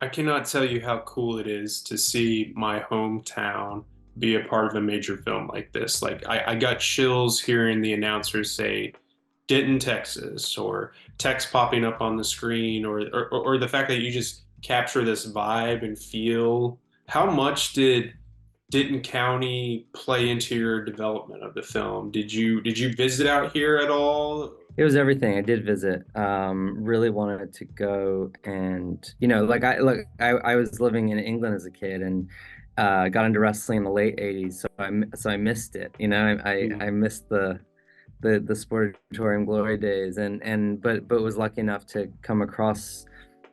I cannot tell you how cool it is to see my hometown be a part of a major film like this. Like I got chills hearing the announcers say Denton, Texas, or text popping up on the screen, or the fact that you just capture this vibe and feel. How much did Denton County play into your development of the film? Did you visit out here at all? It was everything. I did visit. Really wanted to go, and like I was living in England as a kid, and got into wrestling in the late '80s, so I missed it. I missed the Sportatorium glory days, but was lucky enough to come across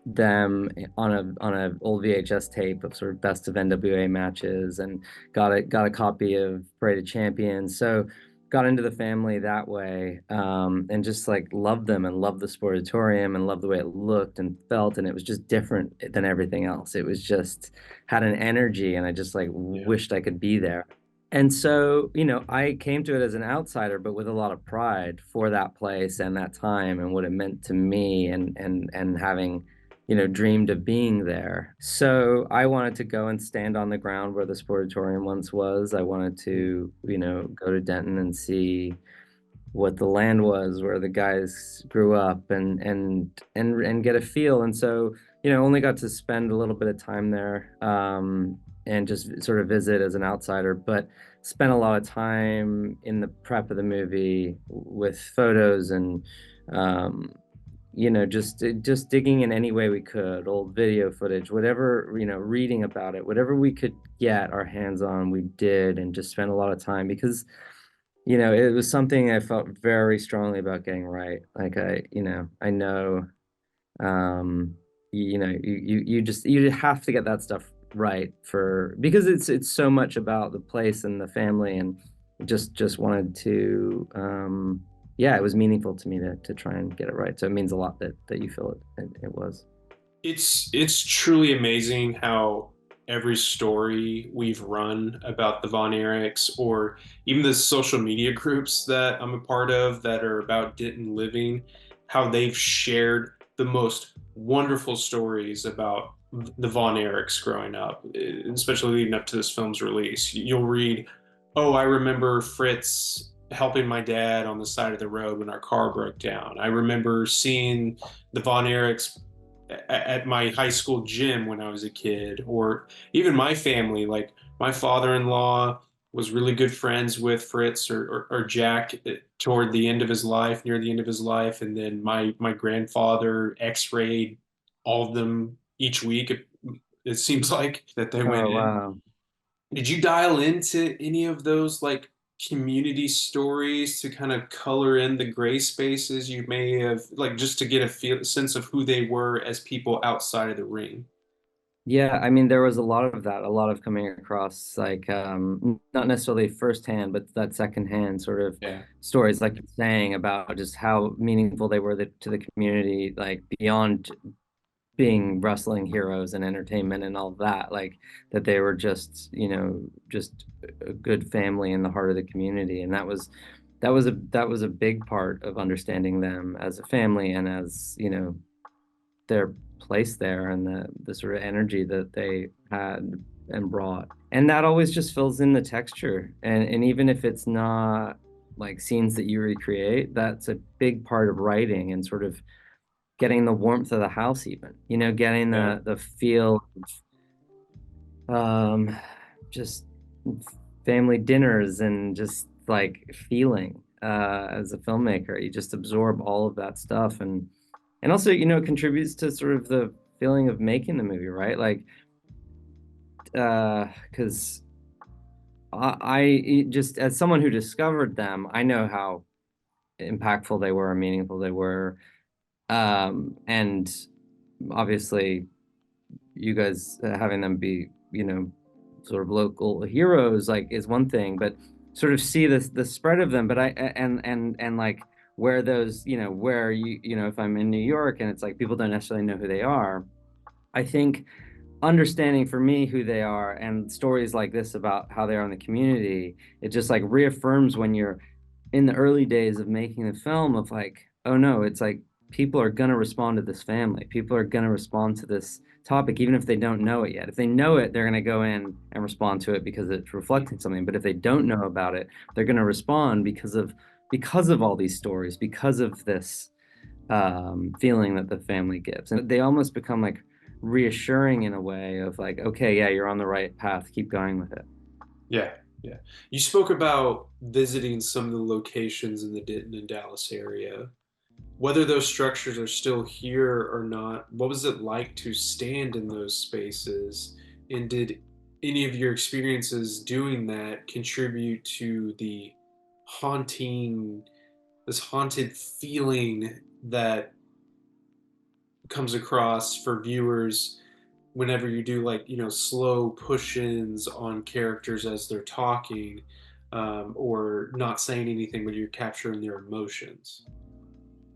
them on a old VHS tape of sort of best of NWA matches, and got a copy of Parade of Champions. So got into the family that way, and just like loved them and loved the Sportatorium and loved the way it looked and felt, and it was just different than everything else. It was just had an energy, and I just like Yeah. wished I could be there. And so, I came to it as an outsider, but with a lot of pride for that place and that time and what it meant to me, and having, dreamed of being there. So I wanted to go and stand on the ground where the Sportatorium once was. I wanted to, go to Denton and see what the land was, where the guys grew up, and get a feel. And so, only got to spend a little bit of time there, and just sort of visit as an outsider, but spent a lot of time in the prep of the movie with photos and, just digging in any way we could, old video footage, whatever, reading about it, whatever we could get our hands on, we did, and just spent a lot of time because it was something I felt very strongly about getting right. Like I know, you have to get that stuff right because it's so much about the place and the family, and just wanted to, yeah, it was meaningful to me to try and get it right. So it means a lot that you feel it was. It's truly amazing how every story we've run about the Von Erichs, or even the social media groups that I'm a part of that are about Denton living, how they've shared the most wonderful stories about the Von Erichs growing up, especially leading up to this film's release. You'll read, "Oh, I remember Fritz helping my dad on the side of the road when our car broke down. I remember seeing the Von Erichs at my high school gym when I was a kid," or even my family. Like my father-in-law was really good friends with Fritz or Jack toward the end of his life, near the end of his life, and then my grandfather X-rayed all of them each week. It seems like that they went Oh, in. wow. Did you dial into any of those like community stories to kind of color in the gray spaces you may have, like just to get a sense of who they were as people outside of the ring? Yeah, I mean, there was a lot of that, a lot of coming across, like, not necessarily firsthand, but that secondhand sort of Yeah. stories, like you're saying, about just how meaningful they were to the community, like beyond being wrestling heroes and entertainment and all of that, like that they were just, just a good family in the heart of the community. And that was a big part of understanding them as a family, and as, their place there, and the sort of energy that they had and brought. And that always just fills in the texture. And even if it's not like scenes that you recreate, that's a big part of writing, and sort of getting the warmth of the house, even, getting Yeah. the feel of, just family dinners, and just like feeling, as a filmmaker, you just absorb all of that stuff. And also, it contributes to sort of the feeling of making the movie, right? Like, because I just, as someone who discovered them, I know how impactful they were and meaningful they were. And obviously, you guys, having them be, sort of local heroes, like, is one thing, but sort of see the spread of them. But and like, where those, where if I'm in New York and it's like people don't necessarily know who they are, I think understanding for me who they are, and stories like this about how they are in the community, it just like reaffirms when you're in the early days of making the film, of like, oh no, it's like people are gonna respond to this family. People are gonna respond topic, even if they don't know it yet. If they know it, they're going to go in and respond to it because it's reflecting something. But if they don't know about it, they're going to respond because of all these stories, because of this feeling that the family gives. And they almost become like reassuring in a way of like, okay, yeah, you're on the right path. Keep going with it. Yeah, yeah. You spoke about visiting some of the locations in the Denton and Dallas area. Whether those structures are still here or not, what was it like to stand in those spaces? And did any of your experiences doing that contribute to the haunting, this haunted feeling that comes across for viewers whenever you do like slow push-ins on characters as they're talking, or not saying anything but you're capturing their emotions?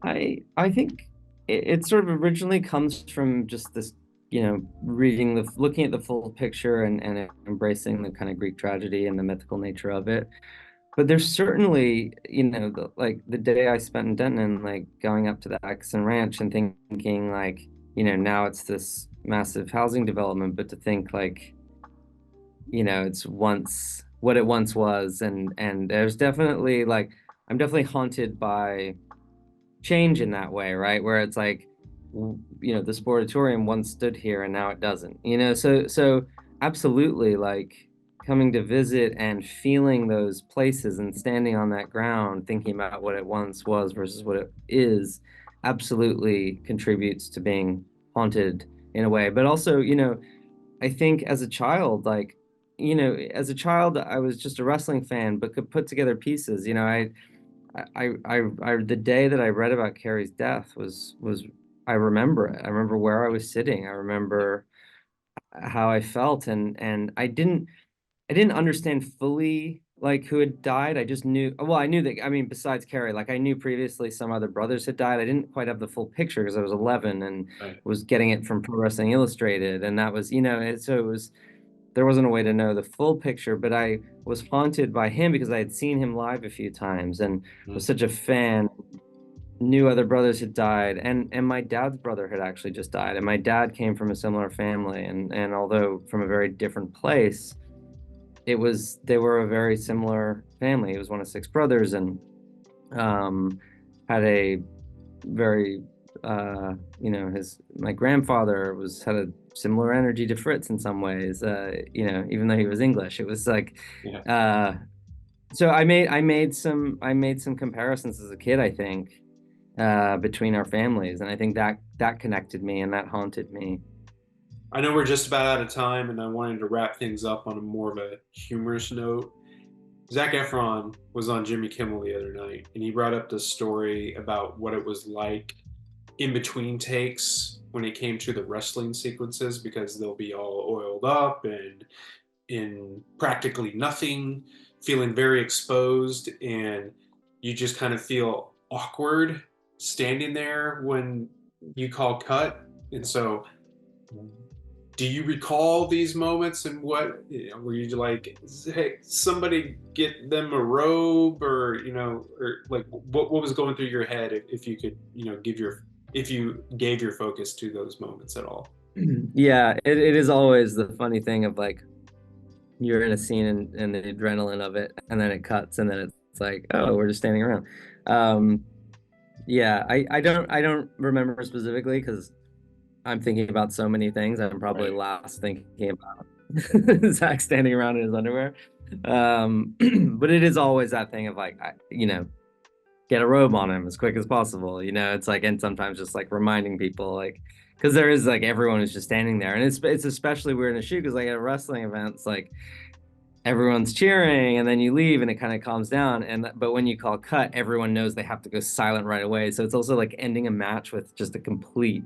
I think it sort of originally comes from just this, looking at the full picture and embracing the kind of Greek tragedy and the mythical nature of it. But there's certainly, like the day I spent in Denton, like going up to the Atkinson Ranch and thinking like, now it's this massive housing development, but to think like, it's once what it once was, and there's definitely like I'm definitely haunted by change in that way, right? Where it's like, the sportatorium once stood here and now it doesn't, so absolutely like coming to visit and feeling those places and standing on that ground, thinking about what it once was versus what it is, absolutely contributes to being haunted in a way. But also, I think as a child, like, as a child, I was just a wrestling fan, but could put together pieces. The day that I read about Carrie's death was I remember it. I remember where I was sitting. I remember how I felt, and I didn't understand fully like who had died. I just knew, well, I knew that, I mean, besides Carrie, like I knew previously some other brothers had died. I didn't quite have the full picture because I was 11 and Right. was getting it from Pro Wrestling Illustrated, and that was, so it was there wasn't a way to know the full picture, but I was haunted by him because I had seen him live a few times and was Mhm. such a fan. Knew other brothers had died, and my dad's brother had actually just died, and my dad came from a similar family, and although from a very different place, they were a very similar family. He was one of six brothers, and um, had a very his my grandfather was had a similar energy to Fritz in some ways, even though he was English. It was like Yeah. uh so I made some comparisons as a kid, I think, between our families, and I think that connected me and that haunted me. I know we're just about out of time, and I wanted to wrap things up on a more of a humorous note. Zac Efron was on Jimmy Kimmel the other night, and he brought up this story about what it was like in between takes when it came to the wrestling sequences, because they'll be all oiled up and in practically nothing, feeling very exposed, and you just kind of feel awkward standing there when you call cut. And so, do you recall these moments, and what were you like, hey, somebody get them a robe, or or like what was going through your head, if you could give your if you gave your focus to those moments at all? Yeah, it is always the funny thing of like you're in a scene and the adrenaline of it, and then it cuts, and then it's like, oh, we're just standing around. Um, yeah, I don't remember specifically because I'm thinking about so many things. I'm probably Right. last thinking about Zach standing around in his underwear. But it is always that thing of like, get a robe on him as quick as possible. It's like, and sometimes just like reminding people, like, because there is like everyone is just standing there, and it's especially weird in a shoot because like at a wrestling event, it's like everyone's cheering and then you leave and it kind of calms down, but when you call cut, everyone knows they have to go silent right away, so it's also like ending a match with just a complete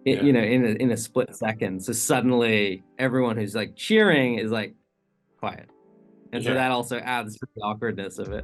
Yeah. in a split second. So suddenly everyone who's like cheering is like quiet. And so Yeah. that also adds to the awkwardness of it.